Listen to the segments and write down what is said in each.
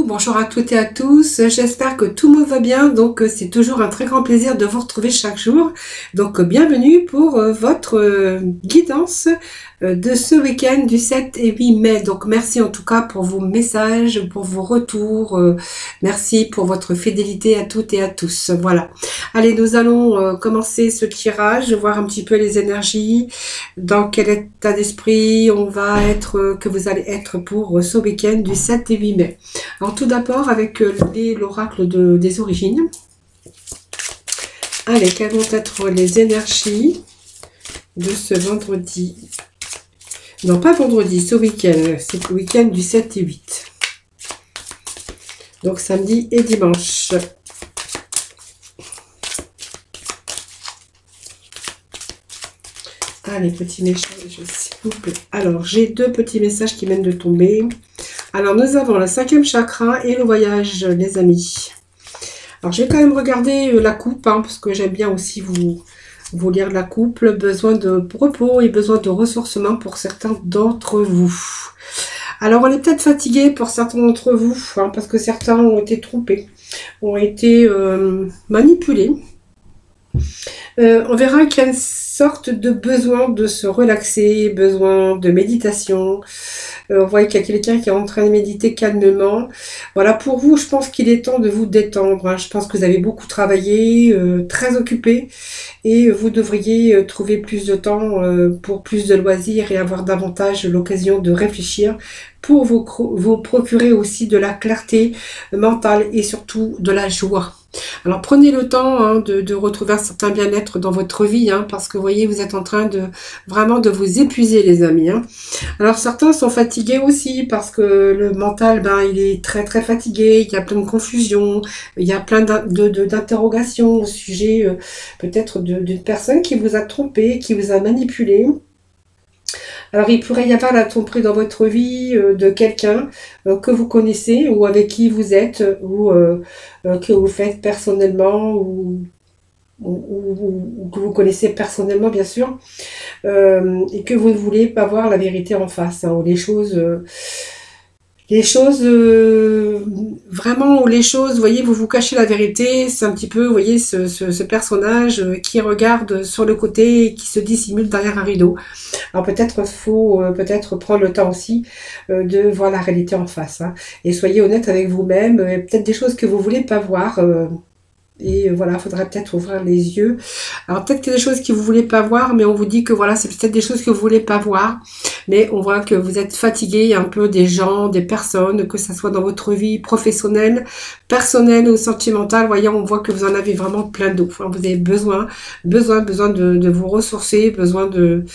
bonjour à toutes et à tous, j'espère que tout le monde va bien, donc c'est toujours un très grand plaisir de vous retrouver chaque jour, donc bienvenue pour votre guidance de ce week-end du 7 et 8 mai, donc merci en tout cas pour vos messages, pour vos retours, merci pour votre fidélité à toutes et à tous, voilà. Allez, nous allons commencer ce tirage, voir un petit peu les énergies, dans quel état d'esprit on va être, que vous allez être pour ce week-end du 7 et 8 mai. Alors tout d'abord avec l'oracle des origines. Allez, quelles vont être les énergies de ce vendredi? Non, pas vendredi, ce week-end. C'est le week-end du 7 et 8. Donc samedi et dimanche. Allez, petits messages, s'il vous plaît. Alors, j'ai deux petits messages qui viennent de tomber. Alors, nous avons le 5e chakra et le voyage, les amis. Alors, je vais quand même regarder la coupe, hein, parce que j'aime bien aussi vous lire la coupe. Besoin de repos et besoin de ressourcement pour certains d'entre vous. Alors, on est peut-être fatigué pour certains d'entre vous, hein, parce que certains ont été trompés, ont été manipulés. On verra qu'il y a une sorte de besoin de se relaxer, besoin de méditation. On voit qu'il y a quelqu'un qui est en train de méditer calmement. Voilà, pour vous, je pense qu'il est temps de vous détendre, hein. Je pense que vous avez beaucoup travaillé, très occupé, et vous devriez trouver plus de temps pour plus de loisirs et avoir davantage l'occasion de réfléchir pour vous procurer aussi de la clarté mentale et surtout de la joie. Alors prenez le temps, hein, de retrouver un certain bien-être dans votre vie, hein, parce que vous voyez, vous êtes en train de vraiment de vous épuiser, les amis, hein. Alors certains sont fatigués aussi parce que le mental, ben, il est très très fatigué, il y a plein de confusion, il y a plein d'interrogations au sujet peut-être d'une personne qui vous a trompé, qui vous a manipulé. Alors, il pourrait y avoir la tromperie dans votre vie de quelqu'un que vous connaissez ou avec qui vous êtes ou que vous faites personnellement ou que vous connaissez personnellement, bien sûr, et que vous ne voulez pas voir la vérité en face, hein, ou vraiment, où les choses, vous voyez, vous vous cachez la vérité, c'est un petit peu, vous voyez, ce personnage qui regarde sur le côté et qui se dissimule derrière un rideau. Alors peut-être faut peut-être prendre le temps aussi de voir la réalité en face, hein, et soyez honnête avec vous-même, peut-être des choses que vous voulez pas voir, et voilà, il faudrait peut-être ouvrir les yeux. Alors peut-être qu'il y a des choses que vous voulez pas voir, mais on vous dit que voilà, c'est peut-être des choses que vous voulez pas voir. Mais on voit que vous êtes fatigué un peu des gens, des personnes, que ça soit dans votre vie professionnelle, personnelle ou sentimentale. Voyons, on voit que vous en avez vraiment plein d'eau. Enfin, vous avez besoin de vous ressourcer, besoin de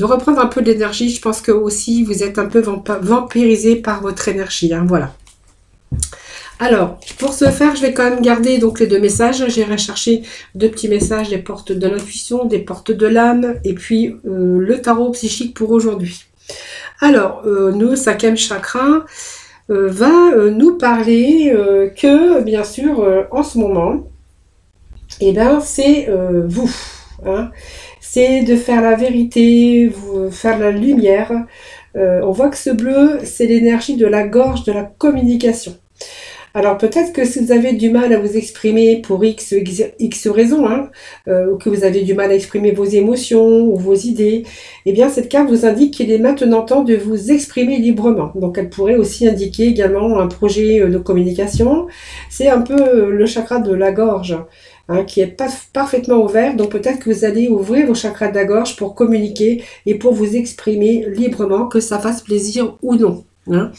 reprendre un peu d'énergie. Je pense que aussi vous êtes un peu vampirisé par votre énergie, hein, voilà. Alors, pour ce faire, je vais quand même garder donc les deux messages. J'irai chercher deux petits messages, des portes de l'intuition, des portes de l'âme, et puis le tarot psychique pour aujourd'hui. Alors, nous, 5e chakra va nous parler que, bien sûr, en ce moment, eh ben, c'est vous, hein. C'est de faire la vérité, faire la lumière. On voit que ce bleu, c'est l'énergie de la gorge, de la communication. Alors peut-être que si vous avez du mal à vous exprimer pour X raisons, hein, ou que vous avez du mal à exprimer vos émotions ou vos idées, eh bien cette carte vous indique qu'il est maintenant temps de vous exprimer librement. Donc elle pourrait aussi indiquer également un projet de communication. C'est un peu le chakra de la gorge, hein, qui est parfaitement ouvert. Donc peut-être que vous allez ouvrir vos chakras de la gorge pour communiquer et pour vous exprimer librement, que ça fasse plaisir ou non. Hein,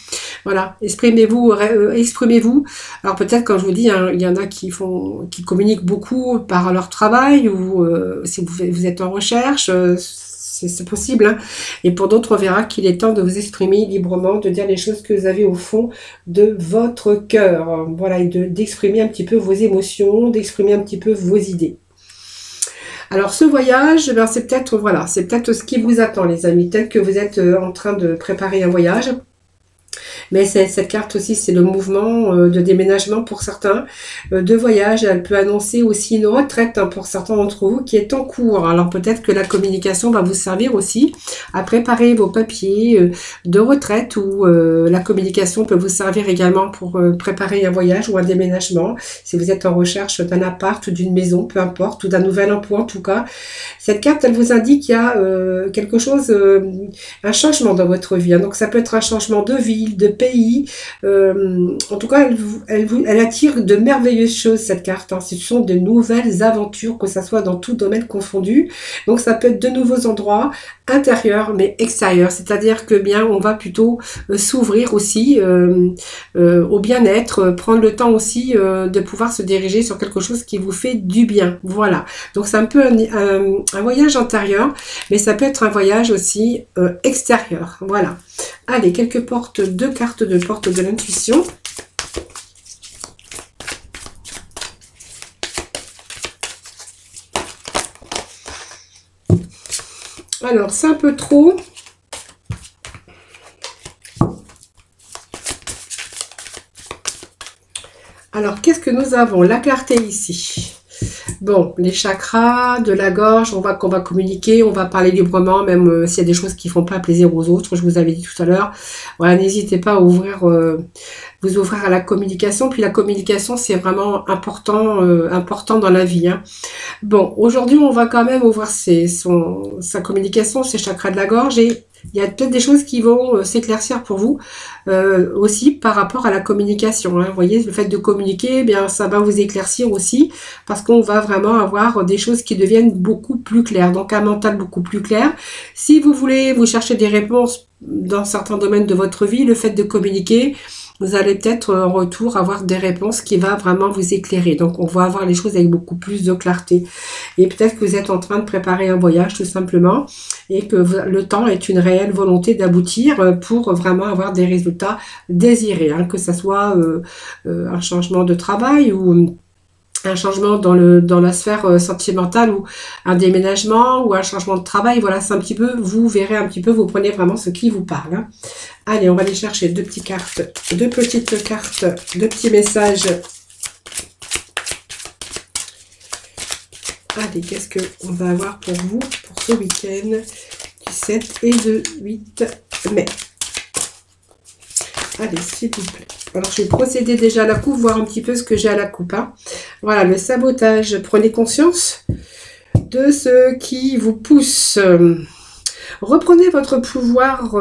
voilà, exprimez-vous, exprimez-vous. Alors peut-être, quand je vous dis, hein, il y en a qui communiquent beaucoup par leur travail, ou si vous êtes en recherche, c'est possible, hein. Et pour d'autres, on verra qu'il est temps de vous exprimer librement, de dire les choses que vous avez au fond de votre cœur. Voilà, et d'exprimer un petit peu vos émotions, d'exprimer un petit peu vos idées. Alors ce voyage, ben, c'est peut-être, voilà, c'est peut-être ce qui vous attend, les amis. Peut-être que vous êtes en train de préparer un voyage. Mais cette carte aussi, c'est le mouvement de déménagement pour certains, de voyage. Elle peut annoncer aussi une retraite hein, pour certains d'entre vous qui est en cours. Alors peut-être que la communication va vous servir aussi à préparer vos papiers de retraite ou la communication peut vous servir également pour préparer un voyage ou un déménagement. Si vous êtes en recherche d'un appart, d'une maison, peu importe, ou d'un nouvel emploi en tout cas. Cette carte, elle vous indique qu'il y a quelque chose, un changement dans votre vie. Hein. Donc ça peut être un changement de ville, de pays. En tout cas, elle attire de merveilleuses choses, cette carte. Hein. Ce sont de nouvelles aventures, que ça soit dans tout domaine confondu. Donc ça peut être de nouveaux endroits, intérieurs, mais extérieurs. C'est-à-dire que bien, on va plutôt s'ouvrir aussi au bien-être, prendre le temps aussi de pouvoir se diriger sur quelque chose qui vous fait du bien. Voilà. Donc c'est un peu un voyage intérieur, mais ça peut être un voyage aussi extérieur. Voilà. Allez, deux cartes de porte de l'intuition. Alors, c'est un peu trop. Alors, qu'est-ce que nous avons? La clarté ici. Bon, les chakras de la gorge, on va communiquer, on va parler librement, même s'il y a des choses qui font pas plaisir aux autres, je vous avais dit tout à l'heure. Voilà, n'hésitez pas à vous ouvrir à la communication. Puis la communication, c'est vraiment important dans la vie. Hein. Bon, aujourd'hui, on va quand même ouvrir sa communication, ses chakras de la gorge et il y a peut-être des choses qui vont s'éclaircir pour vous aussi par rapport à la communication. Hein. Vous voyez, le fait de communiquer, eh bien, ça va vous éclaircir aussi parce qu'on va vraiment avoir des choses qui deviennent beaucoup plus claires. Donc, un mental beaucoup plus clair. Si vous voulez vous chercher des réponses dans certains domaines de votre vie, le fait de communiquer, vous allez peut-être en retour avoir des réponses qui va vraiment vous éclairer. Donc, on va avoir les choses avec beaucoup plus de clarté. Et peut-être que vous êtes en train de préparer un voyage tout simplement et que le temps est une réelle volonté d'aboutir pour vraiment avoir des résultats désirés. Hein, que ce soit un changement de travail ou un changement dans la sphère sentimentale ou un déménagement ou un changement de travail. Voilà, c'est un petit peu, vous verrez un petit peu, vous prenez vraiment ce qui vous parle. Hein. Allez, on va aller chercher deux petites cartes, deux petits messages. Allez, qu'est-ce qu'on va avoir pour vous pour ce week-end du 7 et du 8 mai? Allez, s'il vous plaît. Alors, je vais procéder déjà à la coupe, voir un petit peu ce que j'ai à la coupe. Hein. Voilà, le sabotage. Prenez conscience de ce qui vous pousse. Reprenez votre pouvoir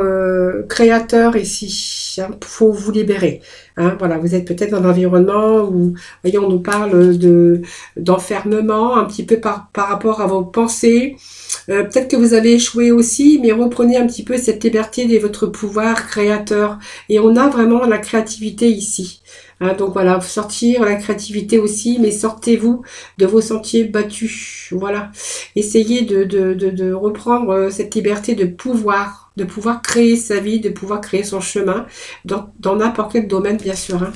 créateur ici. Il faut vous libérer. Hein, voilà, vous êtes peut-être dans un environnement où, voyez, on nous parle d'enfermement, un petit peu par rapport à vos pensées. Peut-être que vous avez échoué aussi, mais reprenez un petit peu cette liberté de votre pouvoir créateur. Et on a vraiment la créativité ici. Hein, donc voilà, sortir la créativité aussi, mais sortez-vous de vos sentiers battus. Voilà, essayez de reprendre cette liberté de pouvoir créer sa vie, de pouvoir créer son chemin dans n'importe quel domaine, bien sûr. Hein.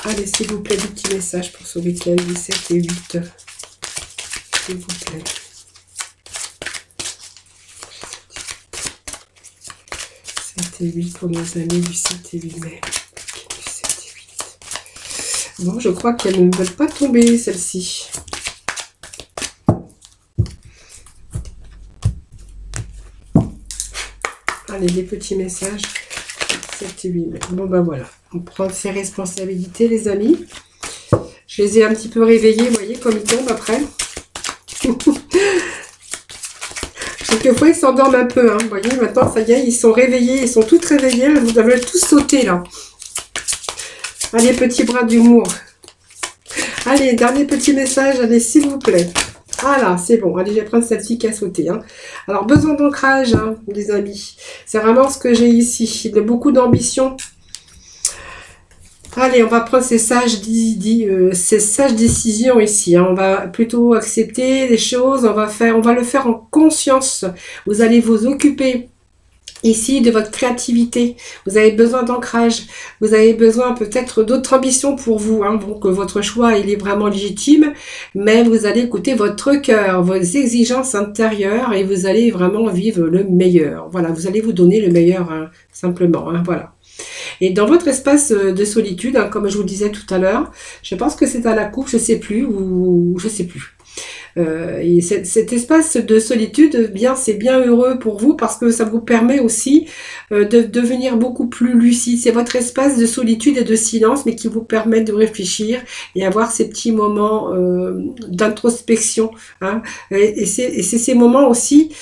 Allez, s'il vous plaît, des petits messages pour ce week-end, 17 et 8. S'il vous plaît. 7 et 8 pour nos amis du 7 et 8 mai. Du 7 et 8. Bon, je crois qu'elles ne veulent pas tomber, celle-ci. Allez, des petits messages. 7 et 8 mai. Bon, ben voilà. On prend ses responsabilités, les amis. Je les ai un petit peu réveillés, vous voyez, comme ils tombent après. Quelquefois, ils s'endorment un peu. Hein. Vous voyez, maintenant, ça y est, ils sont réveillés. Ils sont tous réveillés. Vous devez tous sauter, là. Allez, petit bras d'humour. Allez, dernier petit message. Allez, s'il vous plaît. Ah là, c'est bon. Allez, je vais prendre celle-ci qui a sauté. Hein. Alors, besoin d'ancrage, hein, les amis. C'est vraiment ce que j'ai ici. De beaucoup d'ambition. Allez, on va prendre ces sages décisions ici. Hein. On va plutôt accepter les choses. On va le faire en conscience. Vous allez vous occuper ici de votre créativité, vous avez besoin d'ancrage, vous avez besoin peut-être d'autres ambitions pour vous, hein. Donc votre choix il est vraiment légitime, mais vous allez écouter votre cœur, vos exigences intérieures et vous allez vraiment vivre le meilleur. Voilà, vous allez vous donner le meilleur, hein, simplement, hein, voilà. Et dans votre espace de solitude, hein, comme je vous le disais tout à l'heure, je pense que c'est à la coupe, je sais plus, ou je sais plus. Et cet espace de solitude, bien, c'est bien heureux pour vous parce que ça vous permet aussi de devenir beaucoup plus lucide. C'est votre espace de solitude et de silence, mais qui vous permet de réfléchir et avoir ces petits moments d'introspection, hein. Et c'est ces moments aussi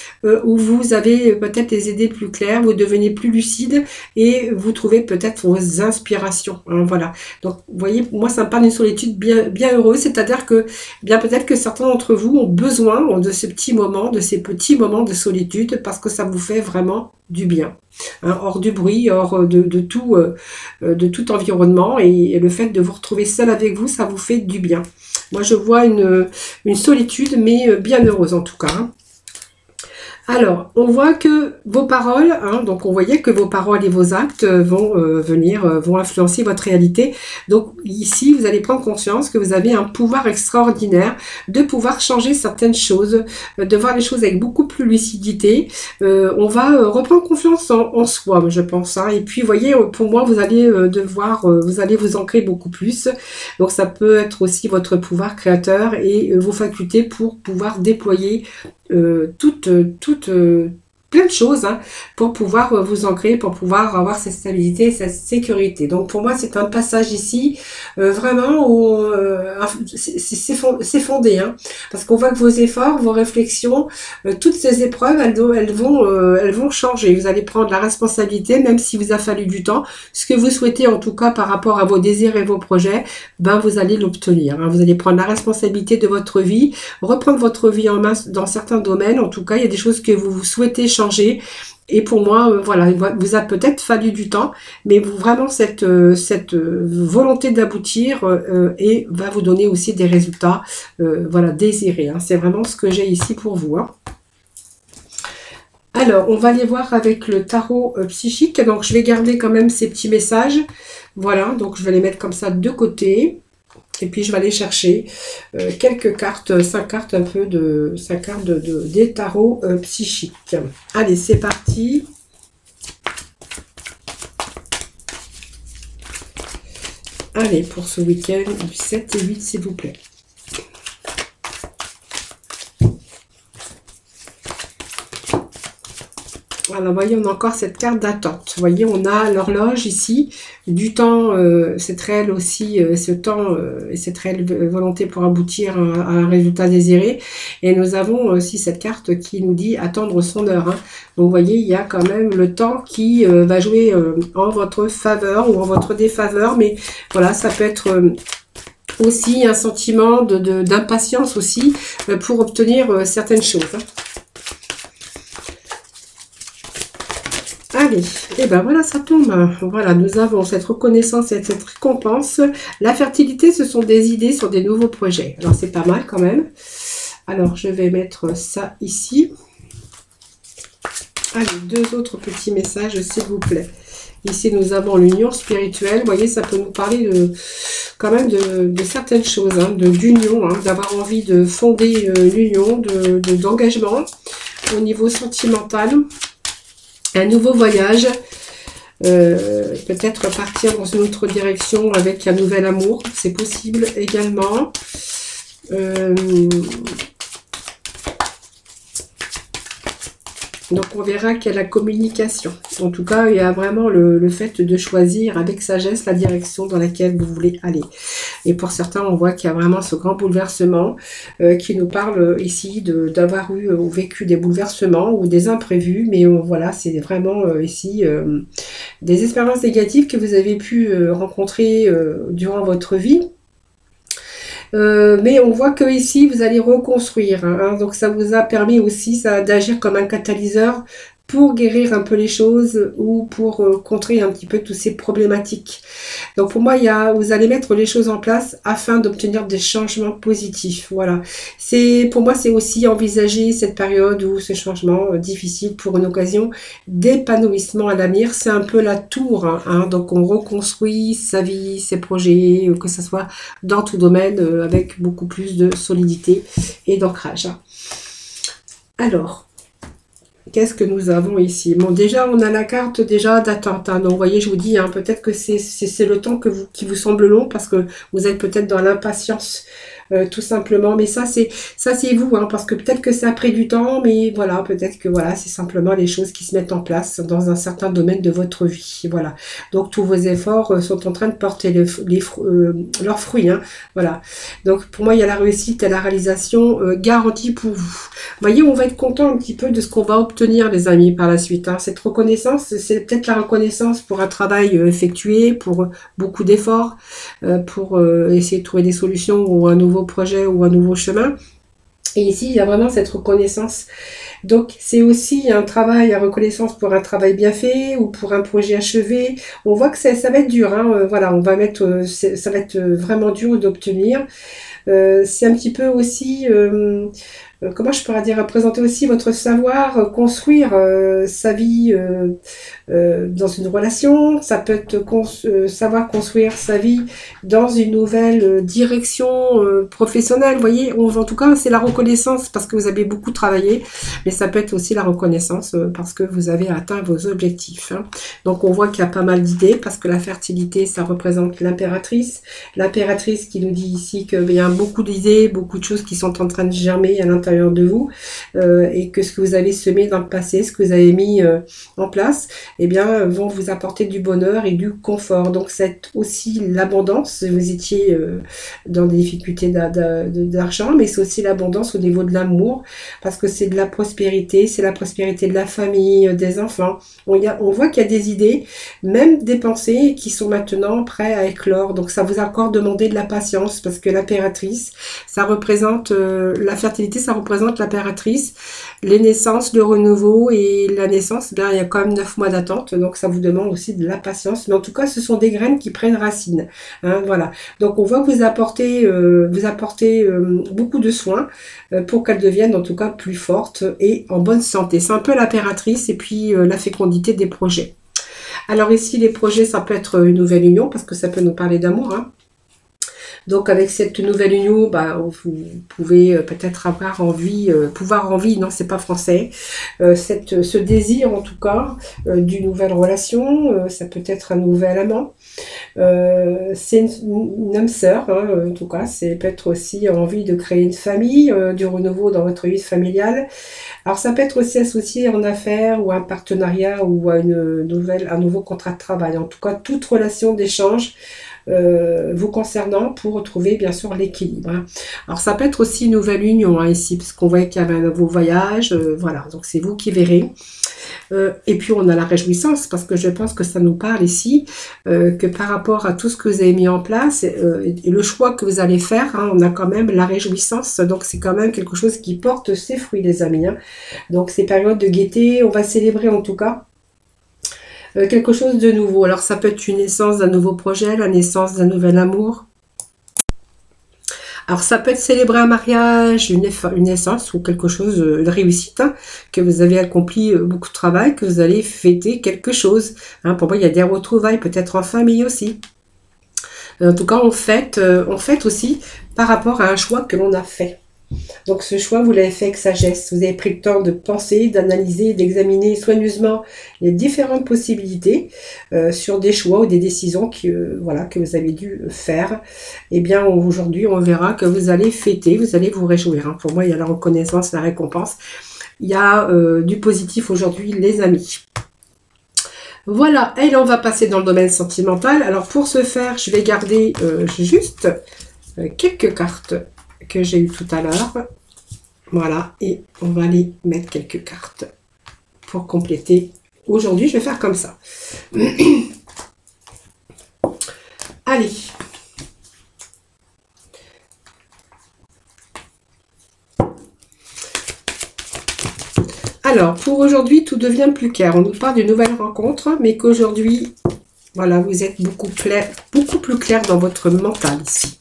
où vous avez peut-être des idées plus claires, vous devenez plus lucide et vous trouvez peut-être vos inspirations, hein, voilà. Donc, vous voyez, moi, ça me parle d'une solitude bien heureuse, c'est-à-dire que bien peut-être que certains d'entre vous ont besoin de ces petits moments, de solitude, parce que ça vous fait vraiment du bien, hein, hors du bruit, hors de tout environnement, et le fait de vous retrouver seul avec vous, ça vous fait du bien. Moi, je vois une solitude, mais bien heureuse en tout cas, hein. Alors, on voit que vos paroles, hein, donc on voyait que vos paroles et vos actes vont vont influencer votre réalité. Donc ici, vous allez prendre conscience que vous avez un pouvoir extraordinaire de pouvoir changer certaines choses, de voir les choses avec beaucoup plus lucidité. On va reprendre confiance en soi, je pense, hein. Et puis, vous voyez, pour moi, vous allez vous allez vous ancrer beaucoup plus. Donc ça peut être aussi votre pouvoir créateur et vos facultés pour pouvoir déployer plein de choses, hein, pour pouvoir vous ancrer, pour pouvoir avoir cette stabilité, cette sécurité. Donc pour moi c'est un passage ici vraiment où c'est fondé, hein, parce qu'on voit que vos efforts, vos réflexions, toutes ces épreuves, elles vont changer. Vous allez prendre la responsabilité, même si vous a fallu du temps. Ce que vous souhaitez en tout cas par rapport à vos désirs et vos projets, ben vous allez l'obtenir, hein. Vous allez prendre la responsabilité de votre vie, reprendre votre vie en main dans certains domaines. En tout cas, il y a des choses que vous souhaitez changer. Et pour moi, voilà, il vous a peut-être fallu du temps, mais vraiment cette volonté d'aboutir et va vous donner aussi des résultats, voilà, désirés, hein. C'est vraiment ce que j'ai ici pour vous, hein. Alors, on va aller voir avec le tarot psychique. Donc, je vais garder quand même ces petits messages. Voilà, donc je vais les mettre comme ça de côté. Et puis je vais aller chercher quelques cartes, 5 cartes un peu de 5 cartes des tarots psychiques. Allez, c'est parti. Allez, pour ce week-end du 7 et 8, s'il vous plaît. Alors, voyez, on a encore cette carte d'attente. Vous voyez, on a l'horloge ici, du temps, cette réelle aussi, ce temps et cette réelle volonté pour aboutir à un résultat désiré. Et nous avons aussi cette carte qui nous dit attendre son heure, hein. Donc, vous voyez, il y a quand même le temps qui va jouer en votre faveur ou en votre défaveur. Mais voilà, ça peut être aussi un sentiment d'impatience aussi pour obtenir certaines choses, hein. Allez, et ben voilà, ça tombe. Voilà, nous avons cette reconnaissance et cette récompense. La fertilité, ce sont des idées sur des nouveaux projets. Alors, c'est pas mal quand même. Alors, je vais mettre ça ici. Allez, 2 autres petits messages, s'il vous plaît. Ici, nous avons l'union spirituelle. Vous voyez, ça peut nous parler quand même de certaines choses, hein, d'union, hein, d'avoir envie de fonder l'union, d'engagement au niveau sentimental. Un nouveau voyage, peut-être partir dans une autre direction avec un nouvel amour, c'est possible également. Donc on verra qu'il y a la communication. En tout cas, il y a vraiment le fait de choisir avec sagesse la direction dans laquelle vous voulez aller. Et pour certains, on voit qu'il y a vraiment ce grand bouleversement qui nous parle ici d'avoir eu ou vécu des bouleversements ou des imprévus. Mais voilà, c'est vraiment ici des expériences négatives que vous avez pu rencontrer durant votre vie. Mais on voit que ici vous allez reconstruire, hein, donc ça vous a permis aussi d'agir comme un catalyseur pour guérir un peu les choses ou pour contrer un petit peu toutes ces problématiques. Donc pour moi, vous allez mettre les choses en place afin d'obtenir des changements positifs. Voilà. Pour moi, c'est aussi envisager cette période ou ce changement difficile pour une occasion d'épanouissement à l'avenir. C'est un peu la tour, hein. Donc on reconstruit sa vie, ses projets, que ce soit dans tout domaine, avec beaucoup plus de solidité et d'ancrage. Alors, qu'est-ce que nous avons ici? Bon, déjà, on a la carte déjà d'attente. Hein. Donc, vous voyez, je vous dis, hein, peut-être que c'est le temps qui vous semble long parce que vous êtes peut-être dans l'impatience, tout simplement. Mais ça, c'est vous, hein, parce que peut-être que ça a pris du temps, mais voilà, peut-être que voilà, c'est simplement les choses qui se mettent en place dans un certain domaine de votre vie. Voilà. Donc, tous vos efforts sont en train de porter leurs fruits. Hein. Voilà. Donc, pour moi, il y a la réussite et la réalisation garantie pour vous. Vous voyez, on va être content un petit peu de ce qu'on va obtenir, les amis, par la suite. Hein. Cette reconnaissance, c'est peut-être la reconnaissance pour un travail effectué, pour beaucoup d'efforts, pour essayer de trouver des solutions ou un nouveau projet ou un nouveau chemin. Et ici, il y a vraiment cette reconnaissance. Donc, c'est aussi un travail à reconnaissance pour un travail bien fait ou pour un projet achevé. On voit que ça va être dur. Hein. Voilà, ça va être vraiment dur d'obtenir. C'est un petit peu aussi... comment je pourrais dire, représenter aussi votre savoir, construire sa vie dans une relation. Ça peut être savoir construire sa vie dans une nouvelle direction professionnelle. Vous voyez, en tout cas, c'est la reconnaissance parce que vous avez beaucoup travaillé, mais ça peut être aussi la reconnaissance parce que vous avez atteint vos objectifs. Hein. Donc, on voit qu'il y a pas mal d'idées parce que la fertilité, ça représente l'impératrice. L'impératrice qui nous dit ici qu'il y a beaucoup d'idées, beaucoup de choses qui sont en train de germer à l'intérieur de vous et que ce que vous avez semé dans le passé, ce que vous avez mis en place, eh bien, vont vous apporter du bonheur et du confort. Donc, c'est aussi l'abondance. Vous étiez dans des difficultés d'argent, mais c'est aussi l'abondance au niveau de l'amour parce que c'est de la prospérité, c'est la prospérité de la famille, des enfants. On voit qu'il y a des idées, même des pensées qui sont maintenant prêtes à éclore. Donc, ça vous a encore demandé de la patience parce que l'impératrice, ça représente la fertilité, ça représente l'impératrice, les naissances, le renouveau et la naissance, bien, il y a quand même 9 mois d'attente, donc ça vous demande aussi de la patience. Mais en tout cas, ce sont des graines qui prennent racine. Hein, voilà. Donc on voit que vous apportez beaucoup de soins pour qu'elles deviennent en tout cas plus fortes et en bonne santé. C'est un peu l'impératrice et puis la fécondité des projets. Alors ici, les projets, ça peut être une nouvelle union parce que ça peut nous parler d'amour. Hein. Donc avec cette nouvelle union, bah, vous pouvez peut-être avoir envie, non c'est pas français, ce désir en tout cas d'une nouvelle relation, ça peut être un nouvel amant, c'est une âme sœur, hein, en tout cas, c'est peut-être aussi envie de créer une famille, du renouveau dans votre vie familiale. Alors ça peut être aussi associé en affaires ou à un partenariat ou à un nouveau contrat de travail. En tout cas, toute relation d'échange vous concernant pour retrouver bien sûr l'équilibre. Hein. Alors ça peut être aussi une nouvelle union hein, ici, parce qu'on voit qu'il y avait un nouveau voyage, voilà, donc c'est vous qui verrez. Et puis on a la réjouissance, parce que je pense que ça nous parle ici, que par rapport à tout ce que vous avez mis en place, et le choix que vous allez faire, hein, on a quand même la réjouissance, donc c'est quand même quelque chose qui porte ses fruits les amis. Hein. Donc ces périodes de gaieté, on va célébrer en tout cas quelque chose de nouveau. Alors ça peut être une naissance d'un nouveau projet, la naissance d'un nouvel amour. Alors ça peut être célébrer un mariage, une naissance ou quelque chose de réussite, hein, que vous avez accompli beaucoup de travail, que vous allez fêter quelque chose. Hein, pour moi, il y a des retrouvailles, peut-être en famille aussi. En tout cas, on fête aussi par rapport à un choix que l'on a fait. Donc ce choix, vous l'avez fait avec sagesse. Vous avez pris le temps de penser, d'analyser, d'examiner soigneusement les différentes possibilités sur des choix ou des décisions que vous avez dû faire. Et bien aujourd'hui, on verra que vous allez fêter, vous allez vous réjouir. Hein. Pour moi, il y a la reconnaissance, la récompense. Il y a du positif aujourd'hui, les amis. Voilà, et là on va passer dans le domaine sentimental. Alors pour ce faire, je vais garder juste quelques cartes que j'ai eu tout à l'heure. Voilà, et on va aller mettre quelques cartes pour compléter. Aujourd'hui, je vais faire comme ça. Allez. Alors, pour aujourd'hui, tout devient plus clair. On nous parle d'une nouvelle rencontre, mais qu'aujourd'hui, voilà, vous êtes beaucoup plus clair dans votre mental ici,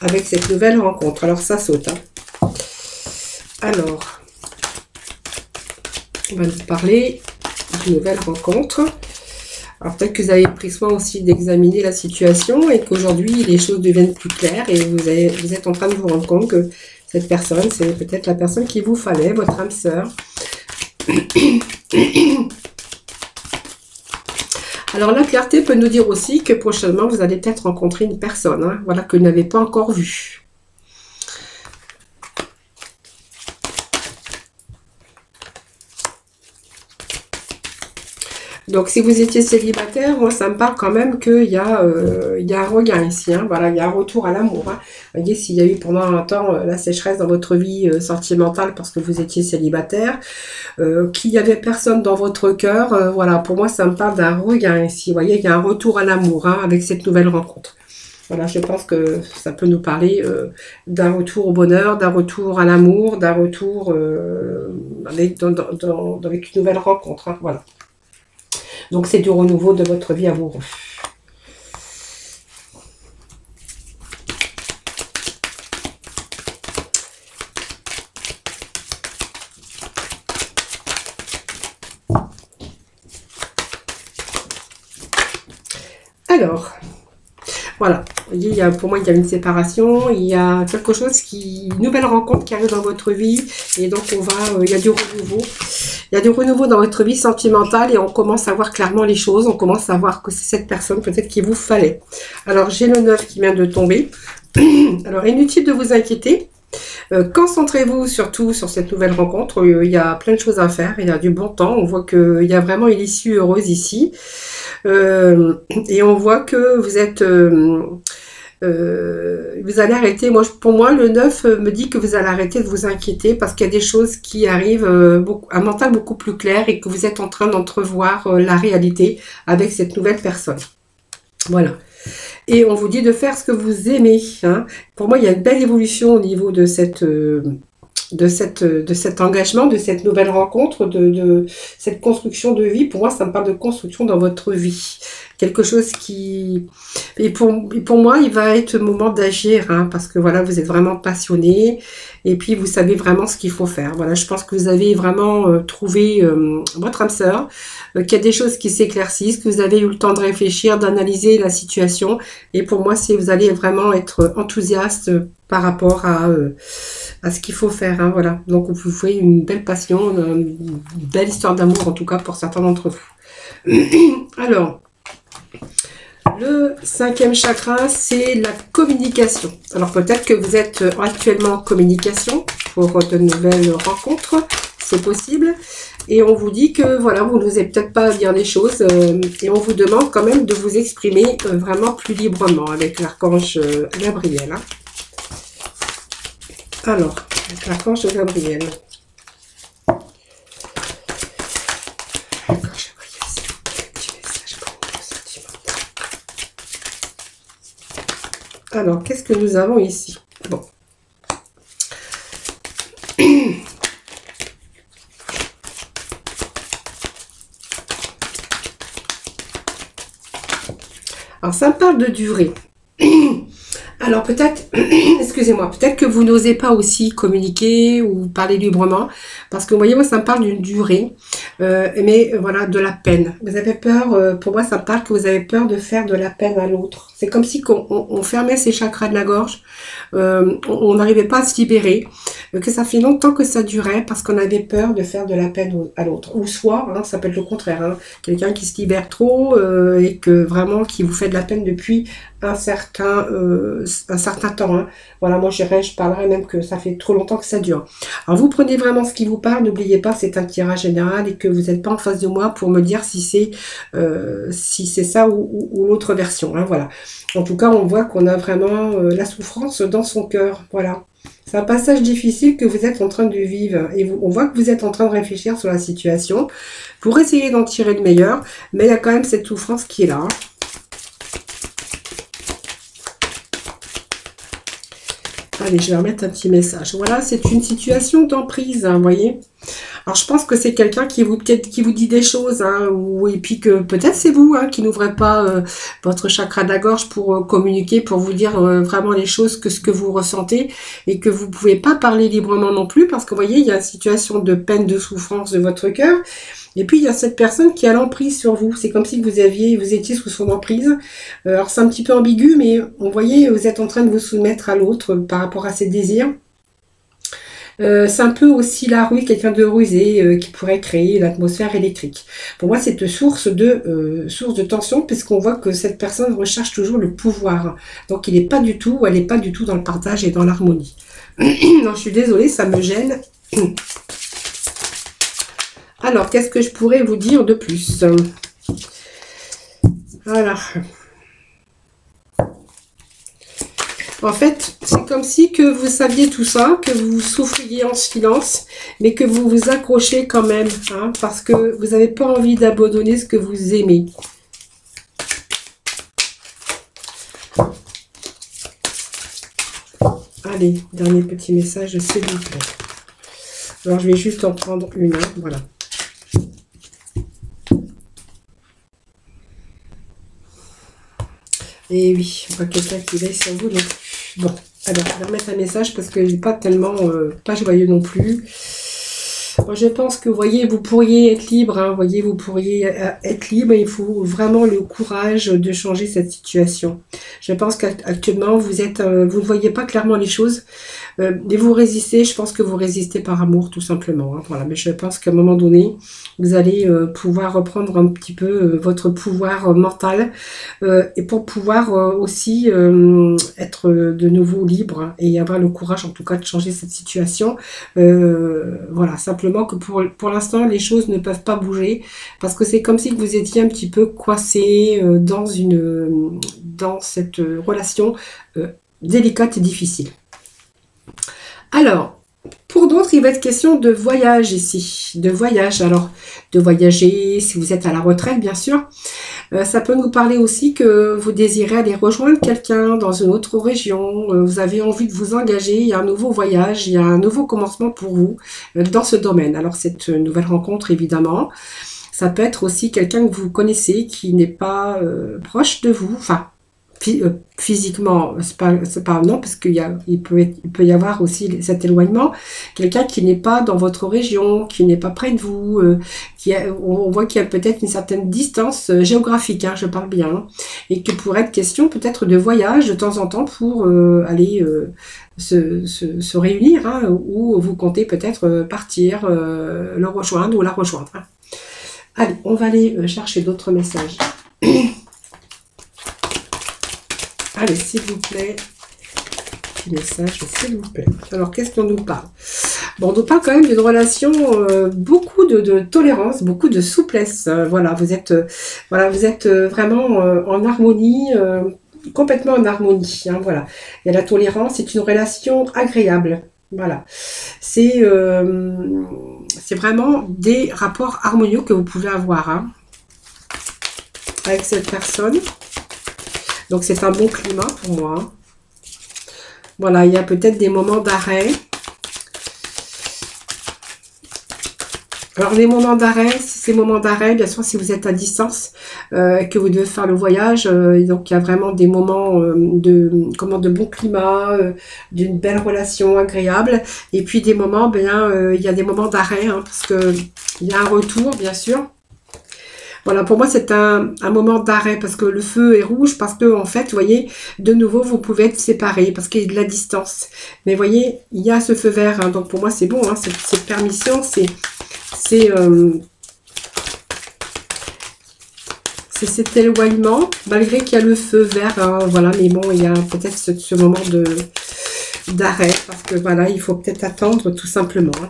avec cette nouvelle rencontre. Alors, ça saute. Hein. Alors, on va nous parler d'une nouvelle rencontre. Alors, peut-être que vous avez pris soin aussi d'examiner la situation et qu'aujourd'hui, les choses deviennent plus claires et vous êtes en train de vous rendre compte que cette personne, c'est peut-être la personne qu'il vous fallait, votre âme sœur. Alors, la clarté peut nous dire aussi que prochainement, vous allez peut-être rencontrer une personne, hein, voilà, que vous n'avez pas encore vue. Donc, si vous étiez célibataire, moi, ça me parle quand même qu'il y a un regain ici. Hein, voilà, il y a un retour à l'amour. Hein. Vous voyez, s'il y a eu pendant un temps la sécheresse dans votre vie sentimentale parce que vous étiez célibataire, qu'il n'y avait personne dans votre cœur, voilà, pour moi, ça me parle d'un regain ici. Vous voyez, il y a un retour à l'amour hein, avec cette nouvelle rencontre. Voilà, je pense que ça peut nous parler d'un retour au bonheur, d'un retour à l'amour, d'un retour avec une nouvelle rencontre. Hein, voilà. Donc, c'est du renouveau de votre vie amoureuse. Alors, voilà. Vous voyez, pour moi, il y a une séparation, il y a quelque chose une nouvelle rencontre qui arrive dans votre vie. Et donc, il y a du renouveau. Il y a du renouveau dans votre vie sentimentale et on commence à voir clairement les choses. On commence à voir que c'est cette personne peut-être qu'il vous fallait. Alors, j'ai le 9 qui vient de tomber. Alors, inutile de vous inquiéter. Concentrez-vous surtout sur cette nouvelle rencontre. Il y a plein de choses à faire. Il y a du bon temps. On voit qu'il y a vraiment une issue heureuse ici. Et on voit que vous êtes... vous allez arrêter, pour moi le 9 me dit que vous allez arrêter de vous inquiéter parce qu'il y a des choses qui arrivent, un mental beaucoup plus clair et que vous êtes en train d'entrevoir la réalité avec cette nouvelle personne. Voilà. Et on vous dit de faire ce que vous aimez. Hein. Pour moi, il y a une belle évolution au niveau de cet engagement, de cette nouvelle rencontre, de cette construction de vie. Pour moi, ça me parle de construction dans votre vie. Quelque chose qui... Et pour moi, il va être le moment d'agir, hein, parce que voilà, vous êtes vraiment passionné et puis vous savez vraiment ce qu'il faut faire. Voilà, je pense que vous avez vraiment trouvé votre âme sœur, qu'il y a des choses qui s'éclaircissent, que vous avez eu le temps de réfléchir, d'analyser la situation. Et pour moi, vous allez vraiment être enthousiaste par rapport à ce qu'il faut faire. Hein, voilà. Donc, vous voyez une belle passion, une belle histoire d'amour, en tout cas pour certains d'entre vous. Alors, le 5e chakra, c'est la communication. Alors, peut-être que vous êtes actuellement en communication pour de nouvelles rencontres. C'est possible. Et on vous dit que, voilà, vous n'osez peut-être pas dire les choses. Et on vous demande quand même de vous exprimer vraiment plus librement avec l'archange Gabriel. Hein. Alors, l'archange Gabriel. Alors, qu'est-ce que nous avons ici? Bon. Alors, ça me parle de durée. Alors, peut-être, excusez-moi, peut-être que vous n'osez pas aussi communiquer ou parler librement, parce que, vous voyez, moi, ça me parle d'une durée, mais voilà, de la peine. Vous avez peur, pour moi, ça me parle que vous avez peur de faire de la peine à l'autre. C'est comme si on fermait ses chakras de la gorge, on n'arrivait pas à se libérer, que ça fait longtemps que ça durait, parce qu'on avait peur de faire de la peine à l'autre. Ou soit, hein, ça peut être le contraire, hein, quelqu'un qui se libère trop, et que vraiment, qui vous fait de la peine depuis un certain temps. Hein. Voilà, moi je parlerais même que ça fait trop longtemps que ça dure. Alors vous prenez vraiment ce qui vous parle, n'oubliez pas, c'est un tirage général et que vous n'êtes pas en face de moi pour me dire si c'est ça ou l'autre version. Hein, voilà. En tout cas, on voit qu'on a vraiment la souffrance dans son cœur. Voilà. C'est un passage difficile que vous êtes en train de vivre et on voit que vous êtes en train de réfléchir sur la situation pour essayer d'en tirer le meilleur, mais il y a quand même cette souffrance qui est là. Hein. Allez, je vais remettre un petit message. Voilà, c'est une situation d'emprise, hein, vous voyez. Alors je pense que c'est quelqu'un qui vous peut-être qui vous dit des choses, hein, ou et puis que peut-être c'est vous, hein, qui n'ouvrez pas votre chakra de la gorge pour communiquer, pour vous dire vraiment les choses, que ce que vous ressentez, et que vous pouvez pas parler librement non plus, parce que vous voyez, il y a une situation de peine, de souffrance de votre cœur, et puis il y a cette personne qui a l'emprise sur vous. C'est comme si vous étiez sous son emprise. Alors c'est un petit peu ambigu, mais vous voyez, vous êtes en train de vous soumettre à l'autre par rapport à ses désirs. C'est un peu aussi la rue, quelqu'un de rusé qui pourrait créer l'atmosphère électrique. Pour moi, c'est une source de tension, puisqu'on voit que cette personne recherche toujours le pouvoir. Donc, il n'est pas du tout, elle n'est pas du tout dans le partage et dans l'harmonie. Non, je suis désolée, ça me gêne. Alors, qu'est-ce que je pourrais vous dire de plus? Voilà. En fait, c'est comme si que vous saviez tout ça, que vous souffriez en silence, mais que vous vous accrochez quand même, hein, parce que vous n'avez pas envie d'abandonner ce que vous aimez. Allez, dernier petit message, s'il vous plaît. Alors, je vais juste en prendre une, hein, voilà. Et oui, on voit quelqu'un qui veille sur vous, donc bon, alors je vais remettre un message parce qu'il n'est pas tellement, pas joyeux non plus. Moi, je pense que, vous voyez, vous pourriez être libre, hein, vous voyez, vous pourriez être libre, et il faut vraiment le courage de changer cette situation. Je pense qu'actuellement, vous ne voyez pas clairement les choses, mais vous résistez, je pense que vous résistez par amour, tout simplement, hein, voilà. Mais je pense qu'à un moment donné, vous allez pouvoir reprendre un petit peu votre pouvoir mental, et pour pouvoir aussi être de nouveau libre, hein, et avoir le courage, en tout cas, de changer cette situation. Voilà, simplement que pour l'instant, les choses ne peuvent pas bouger, parce que c'est comme si vous étiez un petit peu coincé dans cette relation délicate et difficile. Alors, pour d'autres, il va être question de voyage ici, de voyage. Alors, de voyager, si vous êtes à la retraite, bien sûr. Ça peut nous parler aussi que vous désirez aller rejoindre quelqu'un dans une autre région. Vous avez envie de vous engager, il y a un nouveau voyage, il y a un nouveau commencement pour vous dans ce domaine. Alors, cette nouvelle rencontre, évidemment, ça peut être aussi quelqu'un que vous connaissez qui n'est pas proche de vous, enfin, physiquement, c'est pas non, parce il peut y avoir aussi cet éloignement, quelqu'un qui n'est pas dans votre région, qui n'est pas près de vous, on voit qu'il y a peut-être une certaine distance géographique, hein, je parle bien, hein, et que pourrait être question peut-être de voyage de temps en temps pour aller se réunir, hein, ou vous comptez peut-être partir, le rejoindre ou la rejoindre. Hein. Allez, on va aller chercher d'autres messages. Allez, s'il vous plaît, petit message, s'il vous plaît. Alors, qu'est-ce qu'on nous parle? Bon, on nous parle quand même d'une relation, beaucoup de tolérance, beaucoup de souplesse. Voilà, vous êtes vraiment en harmonie, complètement en harmonie. Hein, voilà, il y a la tolérance, c'est une relation agréable. Voilà, c'est vraiment des rapports harmonieux que vous pouvez avoir, hein, avec cette personne. Donc, c'est un bon climat pour moi. Voilà, il y a peut-être des moments d'arrêt. Alors, les moments d'arrêt, ces moments d'arrêt, bien sûr, si vous êtes à distance, que vous devez faire le voyage, donc il y a vraiment des moments de bon climat, d'une belle relation agréable. Et puis, des moments, il y a des moments d'arrêt, hein, parce que il y a un retour, bien sûr. Voilà, pour moi, c'est un moment d'arrêt parce que le feu est rouge, parce que, en fait, vous voyez, de nouveau, vous pouvez être séparés parce qu'il y a de la distance. Mais vous voyez, il y a ce feu vert, hein, donc pour moi, c'est bon, hein, cette permission, c'est cet éloignement, malgré qu'il y a le feu vert, hein, voilà, mais bon, il y a peut-être ce moment d'arrêt, parce que, voilà, il faut peut-être attendre tout simplement, hein.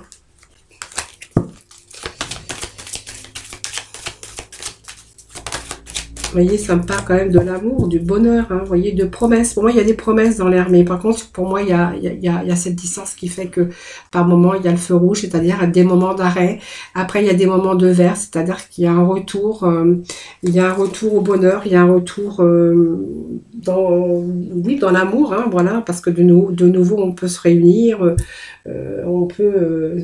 Vous voyez, ça me parle quand même de l'amour, du bonheur, hein, vous voyez, de promesses. Pour moi, il y a des promesses dans l'air, mais par contre, pour moi, il y a cette distance qui fait que par moment, il y a le feu rouge, c'est-à-dire des moments d'arrêt. Après, il y a des moments de vert, c'est-à-dire qu'il y a un retour, au bonheur, il y a un retour dans l'amour, hein, voilà, parce que de nouveau, on peut se réunir, on peut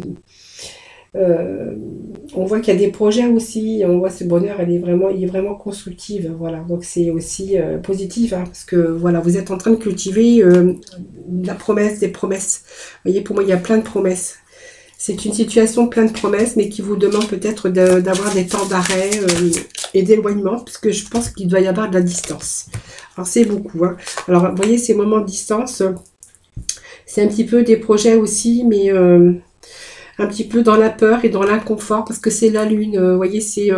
Euh, on voit qu'il y a des projets aussi, on voit ce bonheur, il est vraiment constructif, voilà. Donc c'est aussi positif, hein, parce que voilà, vous êtes en train de cultiver la promesse des promesses. Vous voyez, pour moi, il y a plein de promesses. C'est une situation pleine de promesses, mais qui vous demande peut-être d'avoir des temps d'arrêt et d'éloignement, parce que je pense qu'il doit y avoir de la distance. Alors c'est beaucoup, hein. Alors vous voyez, ces moments de distance, c'est un petit peu des projets aussi, mais un petit peu dans la peur et dans l'inconfort, parce que c'est la lune, vous voyez, c'est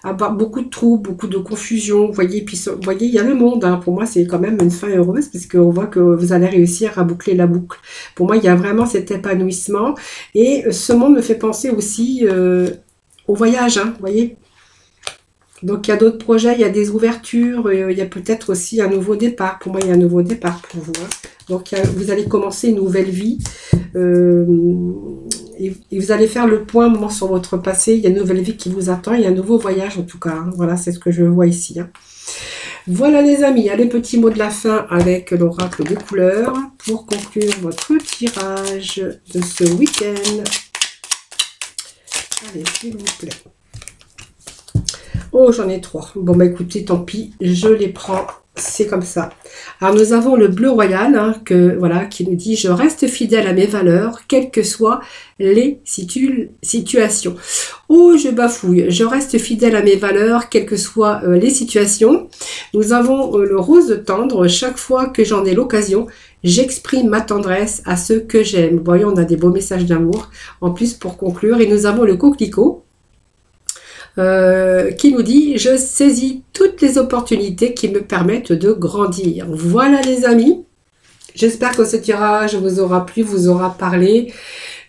avoir beaucoup de troubles, beaucoup de confusion, vous voyez, puis vous voyez, il y a le monde, hein. Pour moi, c'est quand même une fin heureuse, parce qu'on voit que vous allez réussir à boucler la boucle. Pour moi, il y a vraiment cet épanouissement, et ce monde me fait penser aussi au voyage, hein, vous voyez. Donc il y a d'autres projets, il y a des ouvertures, il y a peut-être aussi un nouveau départ. Pour moi, il y a un nouveau départ pour vous, hein. Donc vous allez commencer une nouvelle vie. euh, et vous allez faire le point moment sur votre passé. Il y a une nouvelle vie qui vous attend. Il y a un nouveau voyage en tout cas, hein. Voilà, c'est ce que je vois ici, hein. Voilà les amis, allez, petit mot de la fin avec l'oracle des couleurs pour conclure votre tirage de ce week-end. Allez, s'il vous plaît. Oh, j'en ai 3. Bon, bah écoutez, tant pis, je les prends. C'est comme ça. Alors, nous avons le bleu royal, hein, voilà, qui nous dit « Je reste fidèle à mes valeurs, quelles que soient les situations. » Oh, je bafouille. « Je reste fidèle à mes valeurs, quelles que soient les situations. » Nous avons le rose tendre. « Chaque fois que j'en ai l'occasion, j'exprime ma tendresse à ceux que j'aime. » Vous voyez, on a des beaux messages d'amour en plus pour conclure. Et nous avons le coquelicot. Qui nous dit « Je saisis toutes les opportunités qui me permettent de grandir. » Voilà les amis, j'espère que ce tirage vous aura plu, vous aura parlé.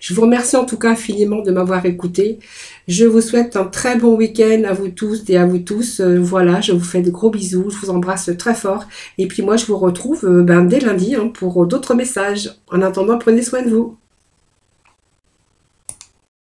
Je vous remercie en tout cas infiniment de m'avoir écouté. Je vous souhaite un très bon week-end à vous tous et à vous tous. Voilà, je vous fais de gros bisous, je vous embrasse très fort. Et puis moi, je vous retrouve dès lundi, hein, pour d'autres messages. En attendant, prenez soin de vous.